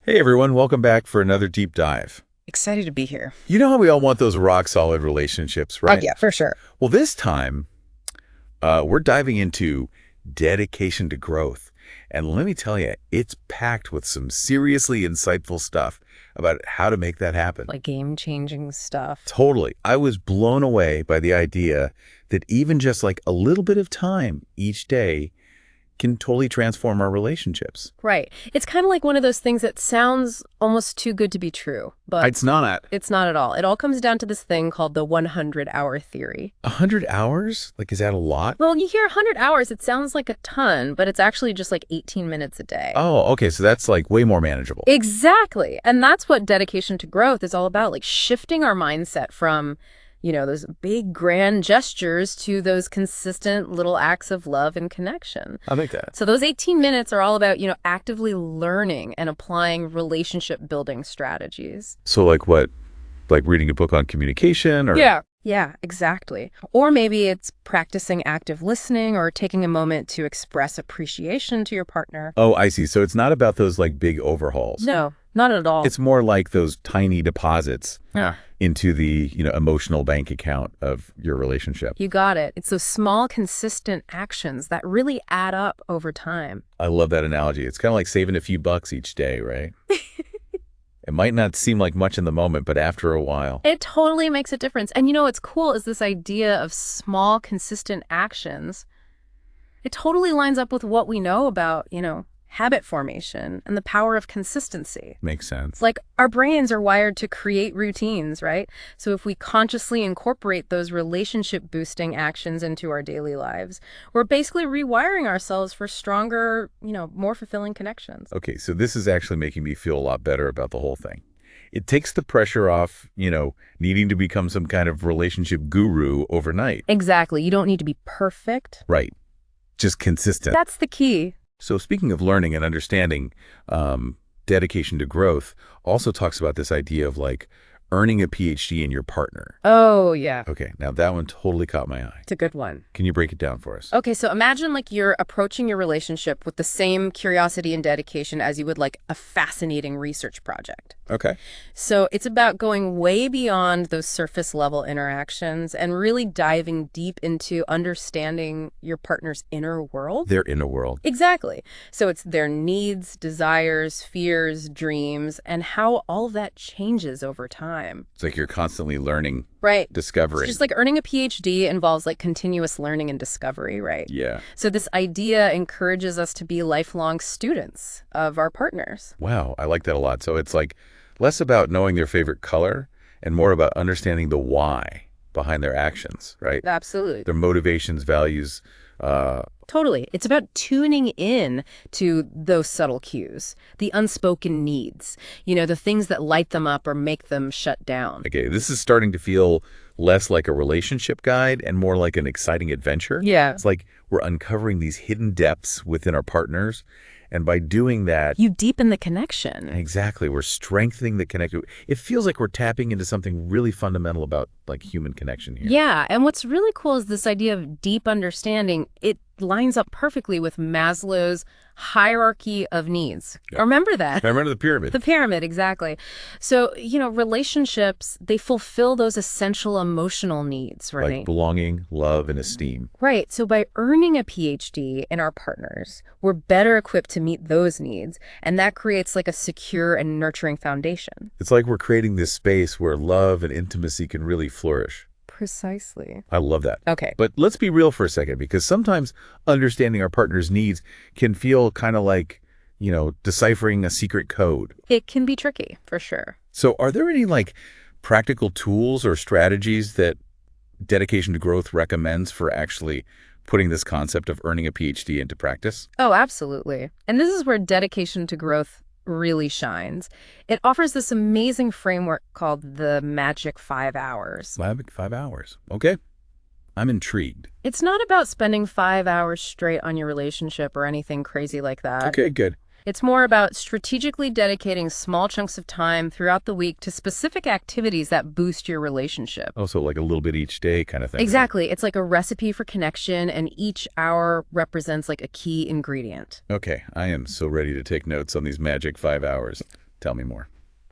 Hey everyone, welcome back for another deep dive. Excited to be here. You know how we all want those rock solid relationships, Oh, right? yeah, for sure. Well, this time we're diving into dedication to growth. And let me tell you, it's packed with some seriously insightful stuff about how to make that happen. Like game-changing stuff. Totally. I was blown away by the idea that even just like a little bit of time each day can totally transform our relationships. Right. It's kind of like one of those things that sounds almost too good to be true, but It's not. it's not at all. It all comes down to this thing called the 100-hour theory. 100 hours? Like, is that a lot? Well, you hear 100 hours, it sounds like a ton, but it's actually just like 18 minutes a day. Oh, okay. So that's like way more manageable. Exactly. And that's what dedication to growth is all about, like shifting our mindset from those big grand gestures to those consistent little acts of love and connection. I think that. So those 18 minutes are all about, actively learning and applying relationship building strategies. So like what? Like reading a book on communication or? Yeah. Yeah, exactly. Or maybe it's practicing active listening or taking a moment to express appreciation to your partner. Oh, I see. So it's not about those like big overhauls. No, not at all. It's more like those tiny deposits Yeah. into the, emotional bank account of your relationship. You got it. It's those small, consistent actions that really add up over time. I love that analogy. It's kind of like saving a few bucks each day, right? It might not seem like much in the moment, but after a while. It totally makes a difference. And what's cool is this idea of small, consistent actions. It totally lines up with what we know about, habit formation and the power of consistency. Makes sense. Like our brains are wired to create routines, right? So if we consciously incorporate those relationship boosting actions into our daily lives, we're basically rewiring ourselves for stronger, more fulfilling connections. Okay, so this is actually making me feel a lot better about the whole thing. It takes the pressure off, needing to become some kind of relationship guru overnight. Exactly. You don't need to be perfect. Right. Just consistent. That's the key. So speaking of learning and understanding, dedication to growth also talks about this idea of like earning a PhD in your partner. Oh, yeah. Okay, now that one totally caught my eye. It's a good one. Can you break it down for us? Okay, so imagine like you're approaching your relationship with the same curiosity and dedication as you would like a fascinating research project. Okay. So it's about going way beyond those surface level interactions and really diving deep into understanding your partner's inner world. Their inner world. Exactly. So it's their needs, desires, fears, dreams, and how all of that changes over time. It's like you're constantly learning, Right. discovering. Just like earning a PhD involves like continuous learning and discovery, right? Yeah. So this idea encourages us to be lifelong students of our partners. Wow, I like that a lot. So it's like less about knowing their favorite color and more about understanding the why behind their actions, right? Absolutely. Their motivations, values. Totally. It's about tuning in to those subtle cues, the unspoken needs, the things that light them up or make them shut down. Okay, this is starting to feel less like a relationship guide and more like an exciting adventure. Yeah. It's like we're uncovering these hidden depths within our partners. And by doing that, You deepen the connection. exactly, we're strengthening the connection. It feels like we're tapping into something really fundamental about like human connection here. Yeah. And what's really cool is this idea of deep understanding. It lines up perfectly with Maslow's hierarchy of needs. Yeah. Remember that? I remember the pyramid. The pyramid, exactly. So, relationships, they fulfill those essential emotional needs, right? Like belonging, love, and esteem. Right. So by earning a PhD in our partners, we're better equipped to meet those needs. And that creates like a secure and nurturing foundation. It's like we're creating this space where love and intimacy can really flourish. Precisely. I love that. Okay. But let's be real for a second, because sometimes understanding our partner's needs can feel kind of like, deciphering a secret code. It can be tricky, for sure. So are there any like practical tools or strategies that dedication to growth recommends for actually putting this concept of earning a PhD into practice? Oh, absolutely. And this is where dedication to growth really shines. It offers this amazing framework called the Magic 5 Hours. 5 hours. Okay. I'm intrigued. It's not about spending 5 hours straight on your relationship or anything crazy like that. Okay, good. It's more about strategically dedicating small chunks of time throughout the week to specific activities that boost your relationship. Oh, so like a little bit each day kind of thing. Exactly. It's like a recipe for connection, and each hour represents like a key ingredient. Okay, I am so ready to take notes on these magic 5 hours. Tell me more.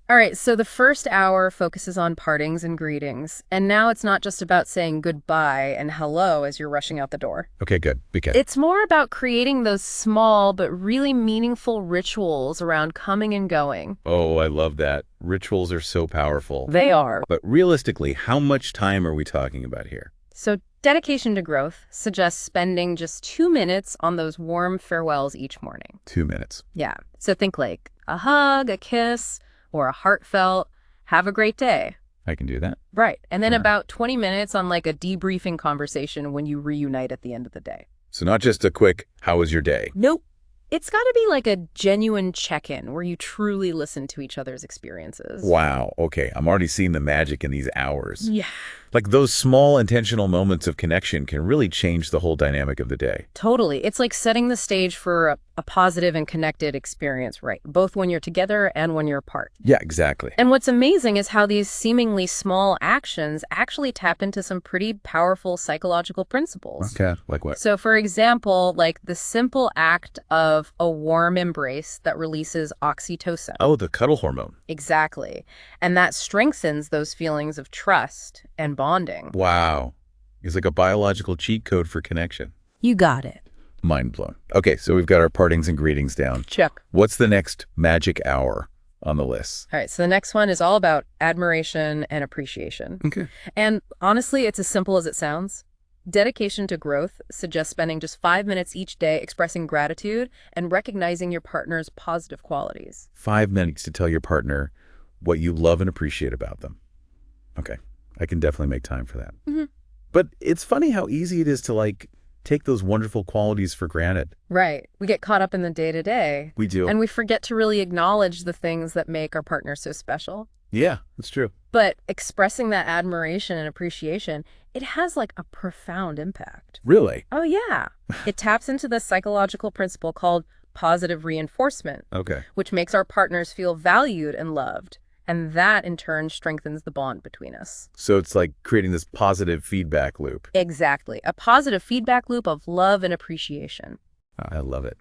All right, so the first hour focuses on partings and greetings. And now it's not just about saying goodbye and hello as you're rushing out the door. Okay, good. BK. It's more about creating those small but really meaningful rituals around coming and going. Oh, I love that. Rituals are so powerful. They are. But realistically, how much time are we talking about here? So dedication to growth suggests spending just 2 minutes on those warm farewells each morning. 2 minutes. Yeah. So think like a hug, a kiss, or a heartfelt, have a great day. I can do that. Right. And then Yeah. about 20 minutes on like a debriefing conversation when you reunite at the end of the day. So not just a quick, how was your day? Nope. It's got to be like a genuine check-in where you truly listen to each other's experiences. Wow. Okay. I'm already seeing the magic in these hours. Yeah. Like those small intentional moments of connection can really change the whole dynamic of the day. Totally. It's like setting the stage for a positive and connected experience, right? Both when you're together and when you're apart. Yeah, exactly. And what's amazing is how these seemingly small actions actually tap into some pretty powerful psychological principles. Okay. Like what? So, for example, like the simple act of a warm embrace that releases oxytocin. Oh, the cuddle hormone. Exactly. And that strengthens those feelings of trust and bonding. Wow. It's like a biological cheat code for connection. You got it. Mind blown. Okay, so we've got our partings and greetings down. Check. What's the next magic hour on the list? All right, so the next one is all about admiration and appreciation. Okay. And honestly, it's as simple as it sounds. Dedication to growth suggests spending just 5 minutes each day expressing gratitude and recognizing your partner's positive qualities. 5 minutes to tell your partner what you love and appreciate about them. Okay, I can definitely make time for that. Mhm. But it's funny how easy it is to like take those wonderful qualities for granted. Right. We get caught up in the day-to-day. We do. And we forget to really acknowledge the things that make our partner so special. Yeah, that's true. But expressing that admiration and appreciation, it has like a profound impact. Really? Oh, yeah. It taps into the psychological principle called positive reinforcement, Okay. which makes our partners feel valued and loved. And that, in turn, strengthens the bond between us. So it's like creating this positive feedback loop. Exactly. A positive feedback loop of love and appreciation. I love it.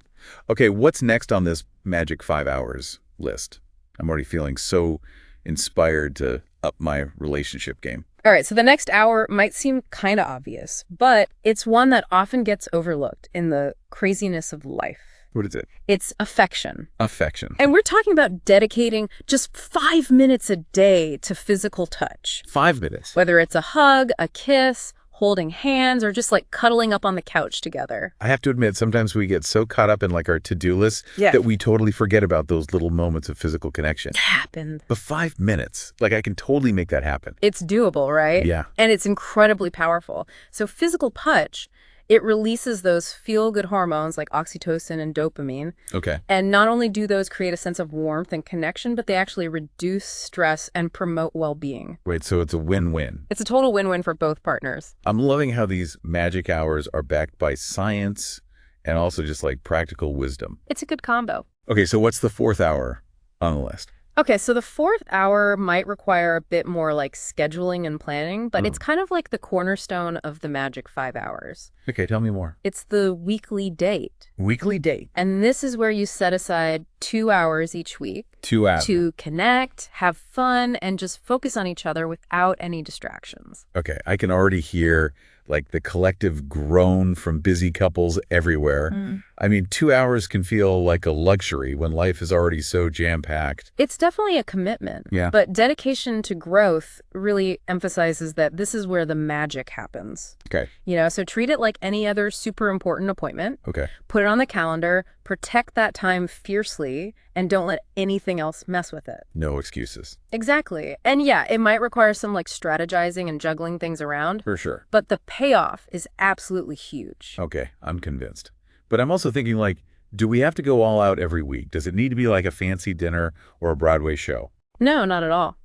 Okay, what's next on this magic 5 hours list? I'm already feeling so inspired to up my relationship game. All right, so the next hour might seem kind of obvious, but it's one that often gets overlooked in the craziness of life. What is it? It's affection. Affection. And we're talking about dedicating just 5 minutes a day to physical touch. 5 minutes. Whether it's a hug, a kiss, holding hands, or just like cuddling up on the couch together. I have to admit, sometimes we get so caught up in like our to-do list Yeah. that we totally forget about those little moments of physical connection. It happened. But 5 minutes, like I can totally make that happen. It's doable, right? Yeah. And it's incredibly powerful. So physical touch, it releases those feel-good hormones like oxytocin and dopamine. Okay. And not only do those create a sense of warmth and connection, but they actually reduce stress and promote well-being. Wait, so it's a win-win. It's a total win-win for both partners. I'm loving how these magic hours are backed by science and also just like practical wisdom. It's a good combo. Okay, so what's the 4th hour on the list? Okay, so the 4th hour might require a bit more like scheduling and planning, but it's kind of like the cornerstone of the magic 5 hours. Okay, tell me more. It's the weekly date. Weekly date. And this is where you set aside 2 hours each week 2 hours. to connect, have fun, and just focus on each other without any distractions. Okay, I can already hear like the collective groan from busy couples everywhere. I mean, 2 hours can feel like a luxury when life is already so jam-packed. It's definitely a commitment. Yeah. But dedication to growth really emphasizes that this is where the magic happens. Okay, So treat it like any other super important appointment. okay. Put it on the calendar, protect that time fiercely, and don't let anything else mess with it. No excuses. Exactly. And yeah, it might require some like strategizing and juggling things around, For sure. but the payoff is absolutely huge. Okay, I'm convinced. But I'm also thinking like, do we have to go all out every week? Does it need to be like a fancy dinner or a Broadway show? No, not at all.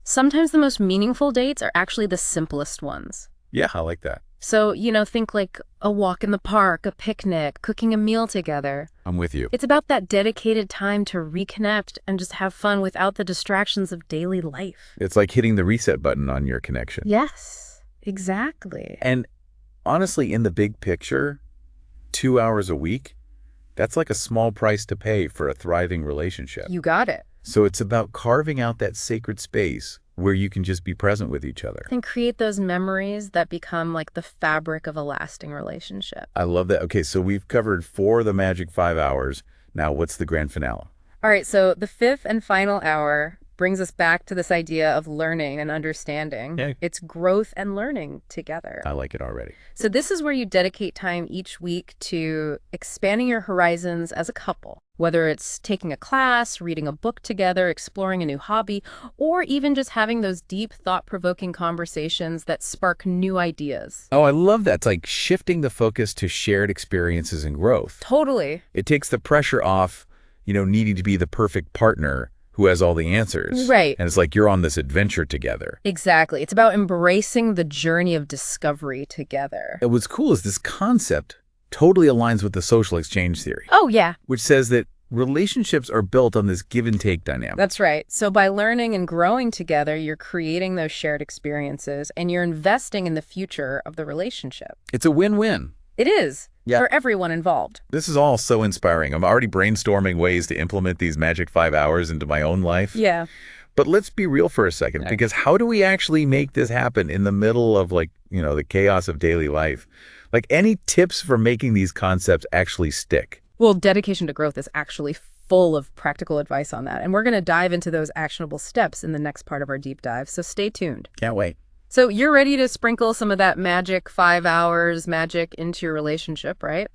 Sometimes the most meaningful dates are actually the simplest ones. Yeah, I like that. So, think like a walk in the park, a picnic, cooking a meal together. I'm with you. It's about that dedicated time to reconnect and just have fun without the distractions of daily life. It's like hitting the reset button on your connection. Yes, exactly. And honestly, in the big picture, 2 hours a week, that's like a small price to pay for a thriving relationship. You got it. So it's about carving out that sacred space where you can just be present with each other. And create those memories that become like the fabric of a lasting relationship. I love that. Okay, so we've covered 4 of the magic 5 hours. Now, what's the grand finale? All right, so the fifth and final hour brings us back to this idea of learning and understanding. Yeah. It's growth and learning together. I like it already. So this is where you dedicate time each week to expanding your horizons as a couple, whether it's taking a class, reading a book together, exploring a new hobby, or even just having those deep, thought-provoking conversations that spark new ideas. Oh, I love that. It's like shifting the focus to shared experiences and growth. Totally. It takes the pressure off, needing to be the perfect partner who has all the answers. Right. And it's like you're on this adventure together. Exactly. It's about embracing the journey of discovery together. And what's cool is this concept totally aligns with the social exchange theory, Oh, yeah. which says that relationships are built on this give and take dynamic. That's right. So by learning and growing together, you're creating those shared experiences and you're investing in the future of the relationship. It's a win-win. It is. Yeah. For everyone involved. This is all so inspiring. I'm already brainstorming ways to implement these magic 5 hours into my own life. Yeah. But let's be real for a second, Okay. because how do we actually make this happen in the middle of the chaos of daily life? Like, any tips for making these concepts actually stick? Well, dedication to growth is actually full of practical advice on that. And we're going to dive into those actionable steps in the next part of our deep dive. So stay tuned. Can't wait. So you're ready to sprinkle some of that magic 5 hours magic into your relationship, right?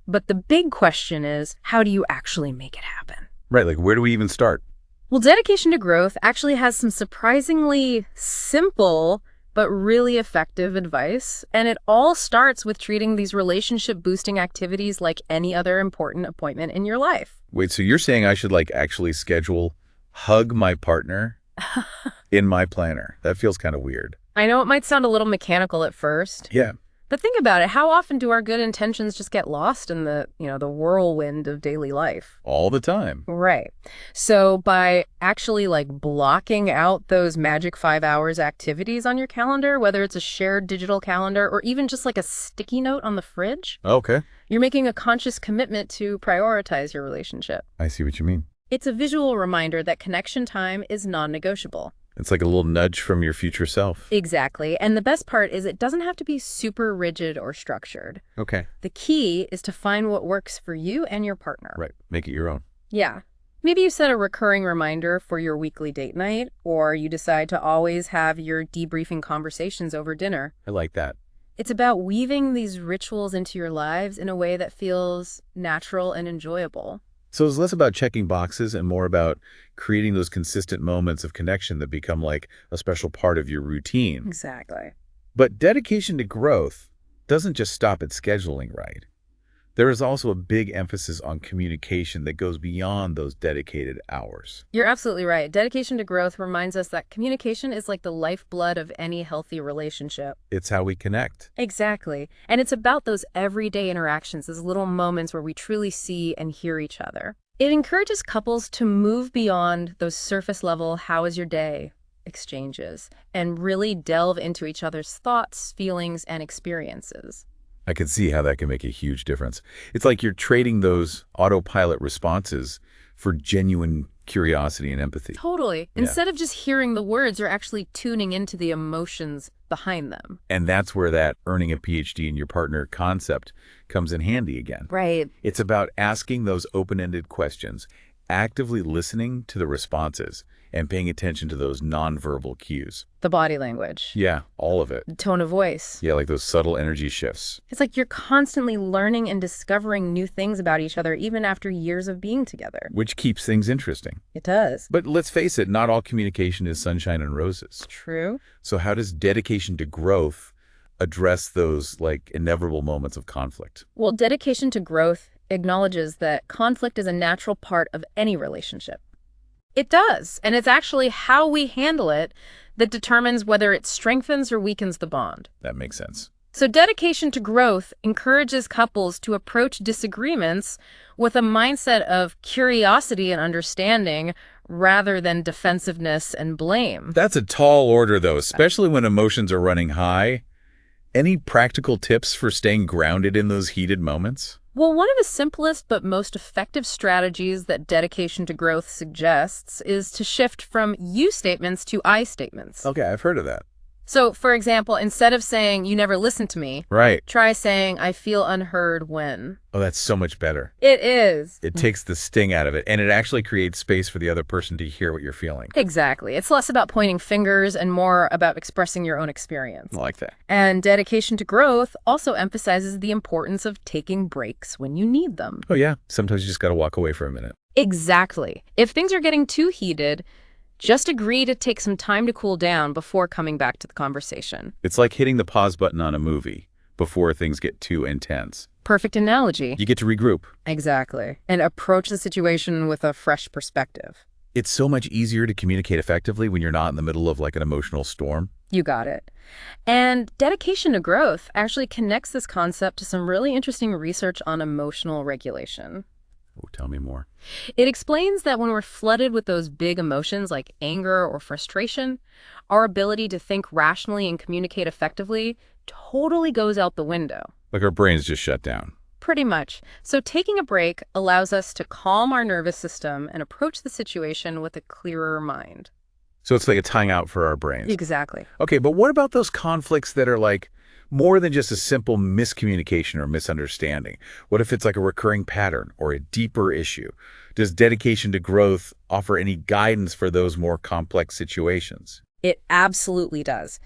But the big question is, how do you actually make it happen? Right, like where do we even start? Well, dedication to growth actually has some surprisingly simple but really effective advice. And it all starts with treating these relationship boosting activities like any other important appointment in your life. Wait, so you're saying I should actually schedule hug my partner in my planner? That feels kind of weird. I know it might sound a little mechanical at first, Yeah. but think about it. How often do our good intentions just get lost in the whirlwind of daily life? All the time. Right. So by actually blocking out those magic 5 hours activities on your calendar, whether it's a shared digital calendar or even just a sticky note on the fridge, Okay. you're making a conscious commitment to prioritize your relationship. I see what you mean. It's a visual reminder that connection time is non-negotiable. It's like a little nudge from your future self. Exactly. And the best part is it doesn't have to be super rigid or structured. Okay. The key is to find what works for you and your partner. Right. Make it your own. Yeah. Maybe you set a recurring reminder for your weekly date night, or you decide to always have your debriefing conversations over dinner. I like that. It's about weaving these rituals into your lives in a way that feels natural and enjoyable. So it's less about checking boxes and more about creating those consistent moments of connection that become like a special part of your routine. Exactly. But dedication to growth doesn't just stop at scheduling, right? There is also a big emphasis on communication that goes beyond those dedicated hours. You're absolutely right. Dedication to growth reminds us that communication is like the lifeblood of any healthy relationship. It's how we connect. Exactly. And it's about those everyday interactions, those little moments where we truly see and hear each other. It encourages couples to move beyond those surface level, how is your day exchanges, and really delve into each other's thoughts, feelings, and experiences. I can see how that can make a huge difference. It's like you're trading those autopilot responses for genuine curiosity and empathy. Totally. Yeah. Instead of just hearing the words, you're actually tuning into the emotions behind them. And that's where that earning a PhD in your partner concept comes in handy again. Right. It's about asking those open-ended questions, actively listening to the responses, and paying attention to those nonverbal cues. The body language. Yeah, all of it. The tone of voice. Yeah, like those subtle energy shifts. It's like you're constantly learning and discovering new things about each other, even after years of being together. Which keeps things interesting. It does. But let's face it, not all communication is sunshine and roses. True. So how does dedication to growth address those inevitable moments of conflict? Well, dedication to growth acknowledges that conflict is a natural part of any relationship. It does. And it's actually how we handle it that determines whether it strengthens or weakens the bond. That makes sense. So dedication to growth encourages couples to approach disagreements with a mindset of curiosity and understanding rather than defensiveness and blame. That's a tall order, though, especially when emotions are running high. Any practical tips for staying grounded in those heated moments? Well, one of the simplest but most effective strategies that dedication to growth suggests is to shift from you statements to I statements. Okay, I've heard of that. So, for example, instead of saying, you never listen to me, Right. try saying, I feel unheard when. Oh, that's so much better. It is. It takes the sting out of it, and it actually creates space for the other person to hear what you're feeling. Exactly. It's less about pointing fingers and more about expressing your own experience. I like that. And dedication to growth also emphasizes the importance of taking breaks when you need them. Oh, yeah. Sometimes you just got to walk away for a minute. Exactly. If things are getting too heated, just agree to take some time to cool down before coming back to the conversation. It's like hitting the pause button on a movie before things get too intense. Perfect analogy. You get to regroup. Exactly. And approach the situation with a fresh perspective. It's so much easier to communicate effectively when you're not in the middle of like an emotional storm. You got it. And dedication to growth actually connects this concept to some really interesting research on emotional regulation. Oh, tell me more. It explains that when we're flooded with those big emotions like anger or frustration, our ability to think rationally and communicate effectively totally goes out the window. Like our brains just shut down. Pretty much. So taking a break allows us to calm our nervous system and approach the situation with a clearer mind. So it's like a tying out for our brains. Exactly. Okay, but what about those conflicts that are like more than just a simple miscommunication or misunderstanding? What if it's like a recurring pattern or a deeper issue? Does dedication to growth offer any guidance for those more complex situations? It absolutely does.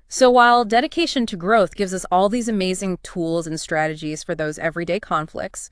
So while dedication to growth gives us all these amazing tools and strategies for those everyday conflicts,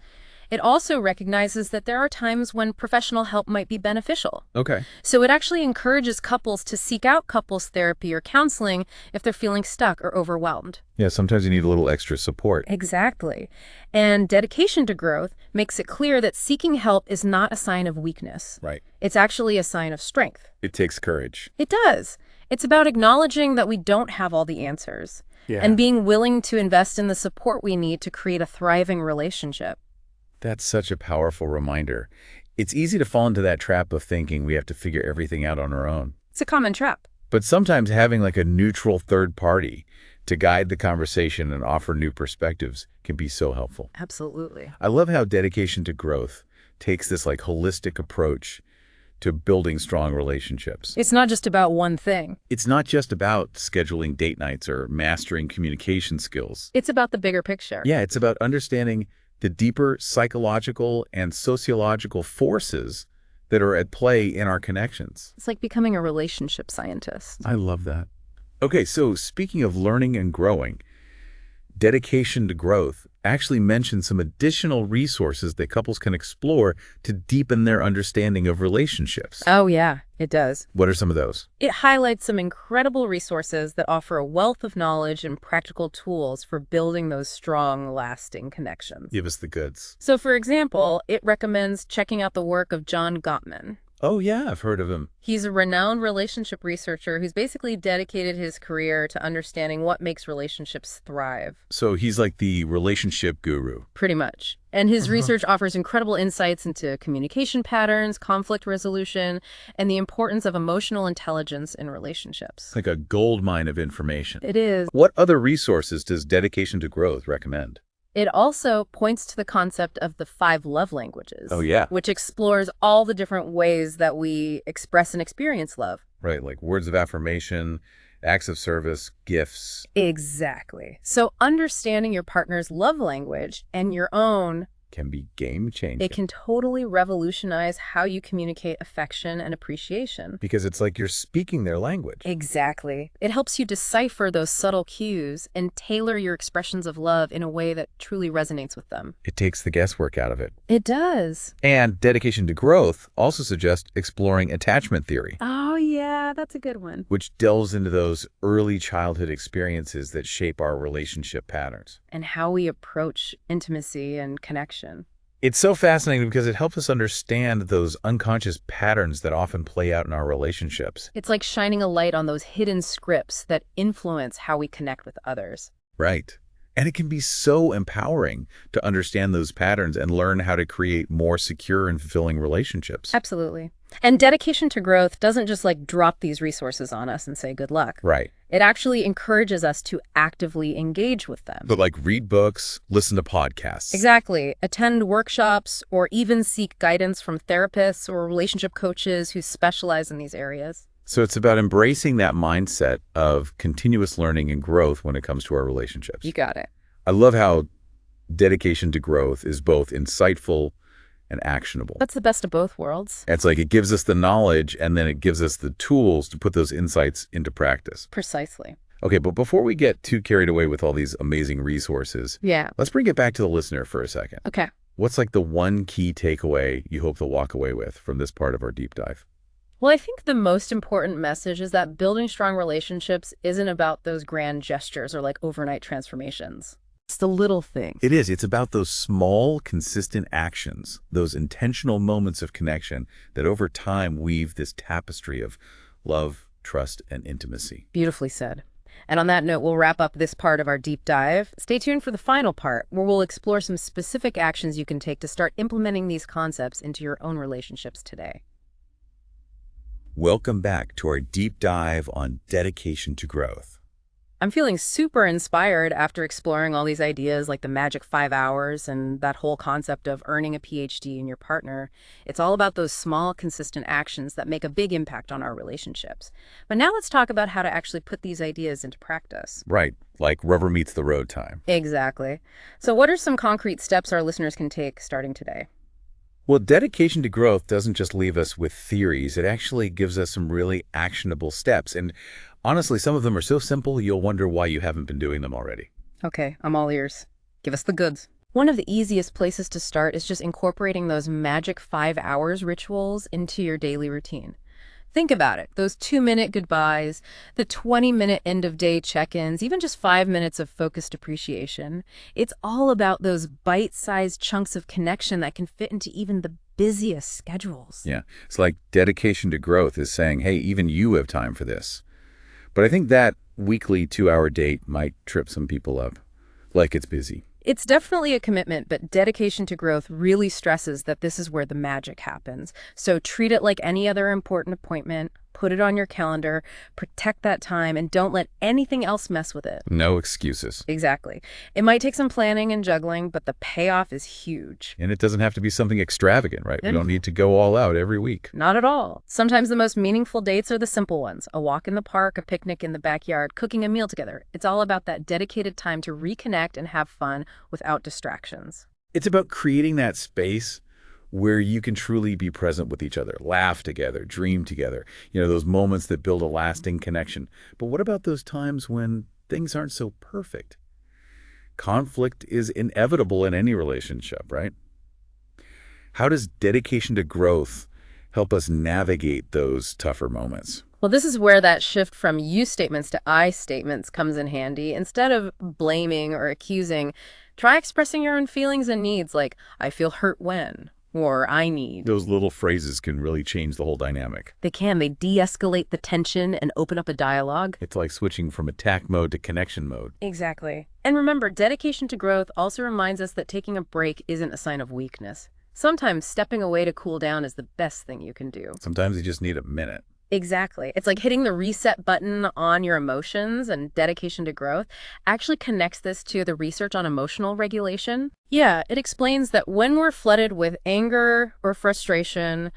it also recognizes that there are times when professional help might be beneficial. Okay. So it actually encourages couples to seek out couples therapy or counseling if they're feeling stuck or overwhelmed. Yeah, sometimes you need a little extra support. Exactly. And dedication to growth makes it clear that seeking help is not a sign of weakness. Right. It's actually a sign of strength. It takes courage. It does. It's about acknowledging that we don't have all the answers and being willing to invest in the support we need to create a thriving relationship. That's such a powerful reminder. It's easy to fall into that trap of thinking we have to figure everything out on our own. It's a common trap. But sometimes having like a neutral third party to guide the conversation and offer new perspectives can be so helpful. Absolutely. I love how dedication to growth takes this like holistic approach to building strong relationships. It's not just about one thing. It's not just about scheduling date nights or mastering communication skills. It's about the bigger picture. Yeah, it's about understanding the deeper psychological and sociological forces that are at play in our connections. It's like becoming a relationship scientist. I love that. Okay, so speaking of learning and growing, dedication to growth actually mentions some additional resources that couples can explore to deepen their understanding of relationships. Oh, yeah, it does. What are some of those? It highlights some incredible resources that offer a wealth of knowledge and practical tools for building those strong, lasting connections. Give us the goods. So, for example, it recommends checking out the work of John Gottman. Oh, yeah, I've heard of him. He's a renowned relationship researcher who's basically dedicated his career to understanding what makes relationships thrive. So he's like the relationship guru. Pretty much. And his research offers incredible insights into communication patterns, conflict resolution, and the importance of emotional intelligence in relationships. Like a gold mine of information. It is. What other resources does dedication to growth recommend? It also points to the concept of the 5 love languages. Oh, yeah. Which explores all the different ways that we express and experience love. Right, like words of affirmation, acts of service, gifts. Exactly. So understanding your partner's love language and your own Can be game-changing. it can totally revolutionize how you communicate affection and appreciation. Because it's like you're speaking their language. Exactly. It helps you decipher those subtle cues and tailor your expressions of love in a way that truly resonates with them. It takes the guesswork out of it. It does. And dedication to growth also suggests exploring attachment theory, Oh, yeah, that's a good one. which delves into those early childhood experiences that shape our relationship patterns. And how we approach intimacy and connection. It's so fascinating because it helps us understand those unconscious patterns that often play out in our relationships. It's like shining a light on those hidden scripts that influence how we connect with others. Right. And it can be so empowering to understand those patterns and learn how to create more secure and fulfilling relationships. Absolutely. And dedication to growth doesn't just like drop these resources on us and say good luck. Right. It actually encourages us to actively engage with them. But like read books, listen to podcasts. Exactly. Attend workshops or even seek guidance from therapists or relationship coaches who specialize in these areas. So it's about embracing that mindset of continuous learning and growth when it comes to our relationships. You got it. I love how dedication to growth is both insightful and actionable. That's the best of both worlds. It's like it gives us the knowledge and then it gives us the tools to put those insights into practice. Precisely. Okay, but before we get too carried away with all these amazing resources, Yeah. let's bring it back to the listener for a second. Okay. What's like the one key takeaway you hope they'll walk away with from this part of our deep dive? Well, I think the most important message is that building strong relationships isn't about those grand gestures or like overnight transformations. It's the little things. It is. It's about those small, consistent actions, those intentional moments of connection that over time weave this tapestry of love, trust, and intimacy. Beautifully said. And on that note, we'll wrap up this part of our deep dive. Stay tuned for the final part, where we'll explore some specific actions you can take to start implementing these concepts into your own relationships today. Welcome back to our deep dive on dedication to growth. I'm feeling super inspired after exploring all these ideas like the magic 5 hours and that whole concept of earning a PhD in your partner. It's all about those small, consistent actions that make a big impact on our relationships. But now let's talk about how to actually put these ideas into practice. Right, like rubber meets the road time. Exactly. So what are some concrete steps our listeners can take starting today? Well, dedication to growth doesn't just leave us with theories. It actually gives us some really actionable steps. And honestly, some of them are so simple, you'll wonder why you haven't been doing them already. Okay, I'm all ears. Give us the goods. One of the easiest places to start is just incorporating those magic 5 hours rituals into your daily routine. Think about it. Those 2-minute goodbyes, the 20-minute end-of-day check-ins, even just 5 minutes of focused appreciation. It's all about those bite-sized chunks of connection that can fit into even the busiest schedules. Yeah, it's like dedication to growth is saying, hey, even you have time for this. But I think that weekly 2-hour date might trip some people up, like it's busy. It's definitely a commitment, but dedication to growth really stresses that this is where the magic happens. So treat it like any other important appointment, put it on your calendar, protect that time, and don't let anything else mess with it. No excuses. Exactly. It might take some planning and juggling, but the payoff is huge. And it doesn't have to be something extravagant, right? We Mm. don't need to go all out every week. Not at all. Sometimes the most meaningful dates are the simple ones. A walk in the park, a picnic in the backyard, cooking a meal together. It's all about that dedicated time to reconnect and have fun without distractions. It's about creating that space where you can truly be present with each other, laugh together, dream together, those moments that build a lasting connection. But what about those times when things aren't so perfect? Conflict is inevitable in any relationship, right? How does dedication to growth help us navigate those tougher moments? Well, this is where that shift from you statements to I statements comes in handy. Instead of blaming or accusing, try expressing your own feelings and needs like, I feel hurt when, or I need. Those little phrases can really change the whole dynamic. They can. They de-escalate the tension and open up a dialogue. It's like switching from attack mode to connection mode. Exactly. And remember, dedication to growth also reminds us that taking a break isn't a sign of weakness. Sometimes stepping away to cool down is the best thing you can do. Sometimes you just need a minute. Exactly. It's like hitting the reset button on your emotions, and dedication to growth actually connects this to the research on emotional regulation. Yeah, it explains that when we're flooded with anger or frustration,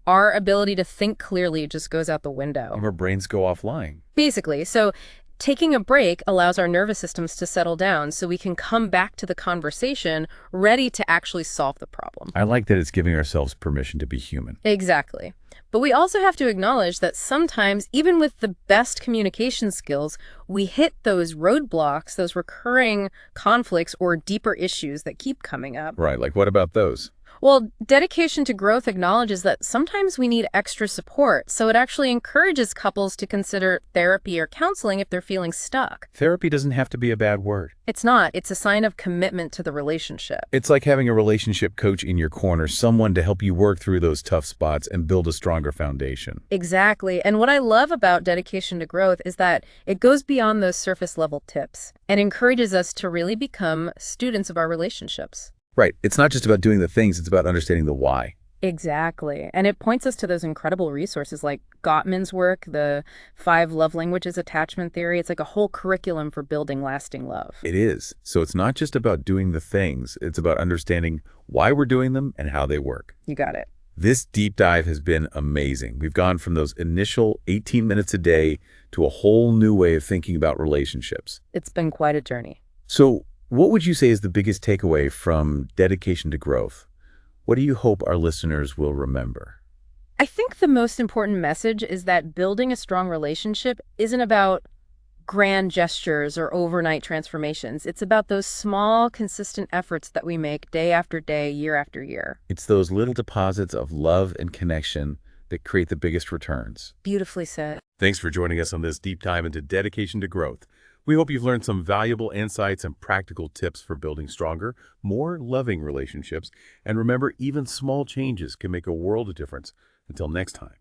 our ability to think clearly just goes out the window. Our brains go offline. Basically. So taking a break allows our nervous systems to settle down so we can come back to the conversation ready to actually solve the problem. I like that it's giving ourselves permission to be human. Exactly. But we also have to acknowledge that sometimes, even with the best communication skills, we hit those roadblocks, those recurring conflicts or deeper issues that keep coming up. Right, like what about those? Well, dedication to growth acknowledges that sometimes we need extra support, so it actually encourages couples to consider therapy or counseling if they're feeling stuck. Therapy doesn't have to be a bad word. It's not. It's a sign of commitment to the relationship. It's like having a relationship coach in your corner, someone to help you work through those tough spots and build a stronger foundation. Exactly. And what I love about dedication to growth is that it goes beyond those surface level tips and encourages us to really become students of our relationships. Right. It's not just about doing the things, it's about understanding the why. Exactly. And it points us to those incredible resources like Gottman's work, the five love languages attachment theory. It's like a whole curriculum for building lasting love. It is. So it's not just about doing the things, it's about understanding why we're doing them and how they work. You got it. This deep dive has been amazing. We've gone from those initial 18 minutes a day to a whole new way of thinking about relationships. It's been quite a journey. So, what would you say is the biggest takeaway from dedication to growth? What do you hope our listeners will remember? I think the most important message is that building a strong relationship isn't about grand gestures or overnight transformations. It's about those small, consistent efforts that we make day after day, year after year. It's those little deposits of love and connection that create the biggest returns. Beautifully said. Thanks for joining us on this deep dive into dedication to growth. We hope you've learned some valuable insights and practical tips for building stronger, more loving relationships. And remember, even small changes can make a world of difference. Until next time.